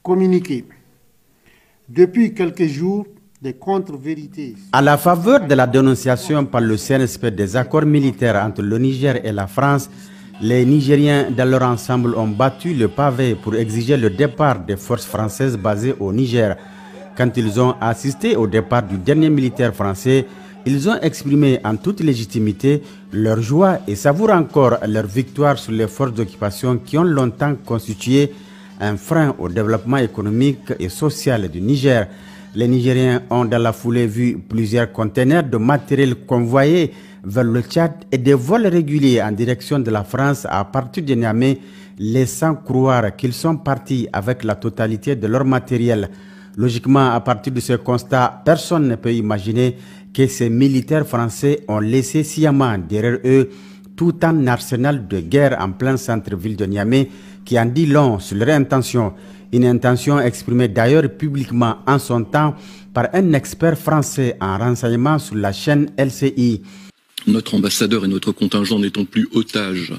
Communiqué. Depuis quelques jours, des contre-vérités. À la faveur de la dénonciation par le CNSP des accords militaires entre le Niger et la France, les Nigériens dans leur ensemble ont battu le pavé pour exiger le départ des forces françaises basées au Niger. Quand ils ont assisté au départ du dernier militaire français, ils ont exprimé en toute légitimité leur joie et savourent encore leur victoire sur les forces d'occupation qui ont longtemps constitué un frein au développement économique et social du Niger. Les Nigériens ont dans la foulée vu plusieurs conteneurs de matériel convoyés vers le Tchad et des vols réguliers en direction de la France à partir de Niamey, laissant croire qu'ils sont partis avec la totalité de leur matériel. Logiquement, à partir de ce constat, personne ne peut imaginer que ces militaires français ont laissé sciemment derrière eux tout un arsenal de guerre en plein centre-ville de Niamey qui en dit long sur leur intention. Une intention exprimée d'ailleurs publiquement en son temps par un expert français en renseignement sur la chaîne LCI. Notre ambassadeur et notre contingent n'étant plus otages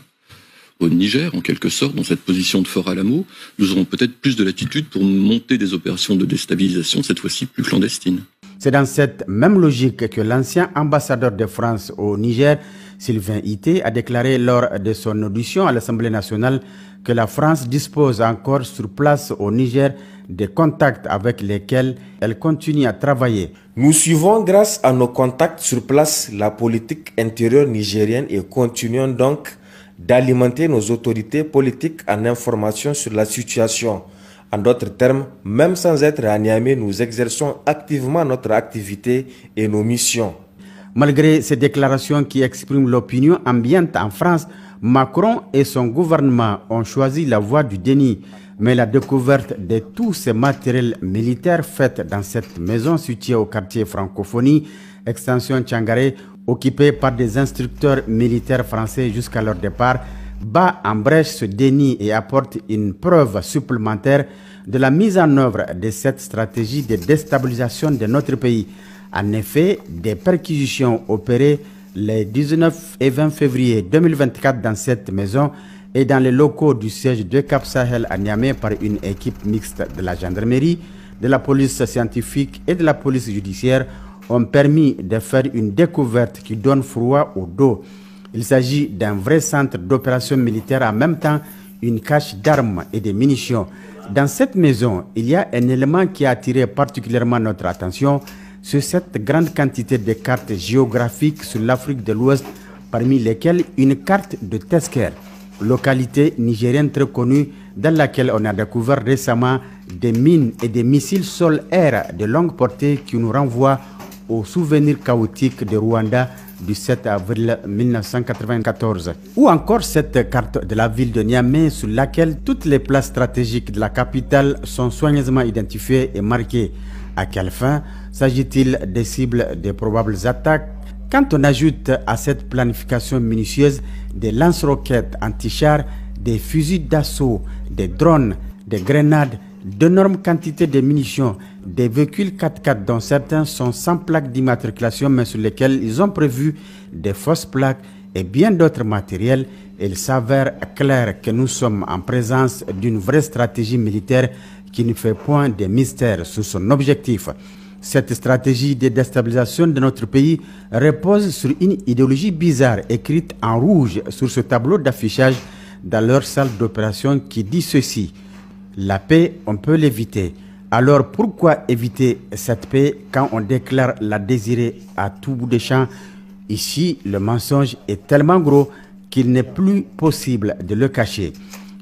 au Niger, en quelque sorte, dans cette position de Fort Alamo, nous aurons peut-être plus de latitude pour monter des opérations de déstabilisation, cette fois-ci plus clandestines. C'est dans cette même logique que l'ancien ambassadeur de France au Niger, Sylvain Ité, a déclaré lors de son audition à l'Assemblée nationale que la France dispose encore sur place au Niger des contacts avec lesquels elle continue à travailler. Nous suivons grâce à nos contacts sur place la politique intérieure nigérienne et continuons donc d'alimenter nos autorités politiques en information sur la situation. En d'autres termes, même sans être à Niamey, nous exerçons activement notre activité et nos missions. Malgré ces déclarations qui expriment l'opinion ambiante en France, Macron et son gouvernement ont choisi la voie du déni. Mais la découverte de tous ces matériels militaires faits dans cette maison située au quartier Francophonie, extension Tchangaré, occupée par des instructeurs militaires français jusqu'à leur départ, bat en brèche ce déni et apporte une preuve supplémentaire de la mise en œuvre de cette stratégie de déstabilisation de notre pays. En effet, des perquisitions opérées les 19 et 20 février 2024 dans cette maison et dans les locaux du siège de Cap Sahel à Niamey par une équipe mixte de la gendarmerie, de la police scientifique et de la police judiciaire ont permis de faire une découverte qui donne froid au dos. Il s'agit d'un vrai centre d'opération militaire, en même temps une cache d'armes et de munitions. Dans cette maison, il y a un élément qui a attiré particulièrement notre attention, c'est cette grande quantité de cartes géographiques sur l'Afrique de l'Ouest, parmi lesquelles une carte de Tesker, localité nigérienne très connue dans laquelle on a découvert récemment des mines et des missiles sol-air de longue portée qui nous renvoient au souvenir chaotique de Rwanda du 7 avril 1994. Ou encore cette carte de la ville de Niamey sur laquelle toutes les places stratégiques de la capitale sont soigneusement identifiées et marquées. À quelle fin s'agit-il des cibles des probables attaques? Quand on ajoute à cette planification minutieuse des lance-roquettes anti-chars, des fusils d'assaut, des drones, des grenades, d'énormes quantités de munitions, des véhicules 4x4 dont certains sont sans plaque d'immatriculation mais sur lesquels ils ont prévu des fausses plaques et bien d'autres matériels, il s'avère clair que nous sommes en présence d'une vraie stratégie militaire qui ne fait point de mystère sur son objectif. Cette stratégie de déstabilisation de notre pays repose sur une idéologie bizarre écrite en rouge sur ce tableau d'affichage dans leur salle d'opération qui dit ceci: la paix, on peut l'éviter. Alors pourquoi éviter cette paix quand on déclare la désirer à tout bout de champ? Ici, le mensonge est tellement gros qu'il n'est plus possible de le cacher.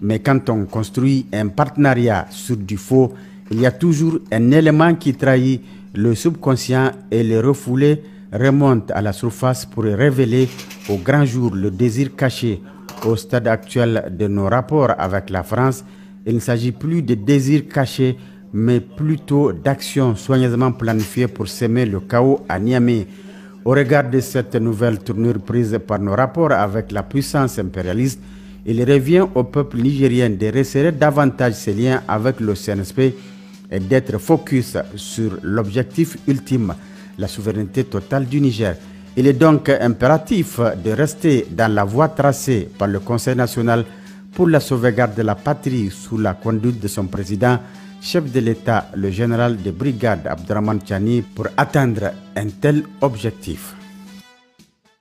Mais quand on construit un partenariat sur du faux, il y a toujours un élément qui trahit le subconscient et le refoulé remonte à la surface pour révéler au grand jour le désir caché. Au stade actuel de nos rapports avec la France, il ne s'agit plus de désirs cachés, mais plutôt d'actions soigneusement planifiées pour semer le chaos à Niamey. Au regard de cette nouvelle tournure prise par nos rapports avec la puissance impérialiste, il revient au peuple nigérien de resserrer davantage ses liens avec le CNSP et d'être focus sur l'objectif ultime, la souveraineté totale du Niger. Il est donc impératif de rester dans la voie tracée par le Conseil national pour la sauvegarde de la patrie sous la conduite de son président, chef de l'État, le général de brigade Abdraman Chani, pour atteindre un tel objectif.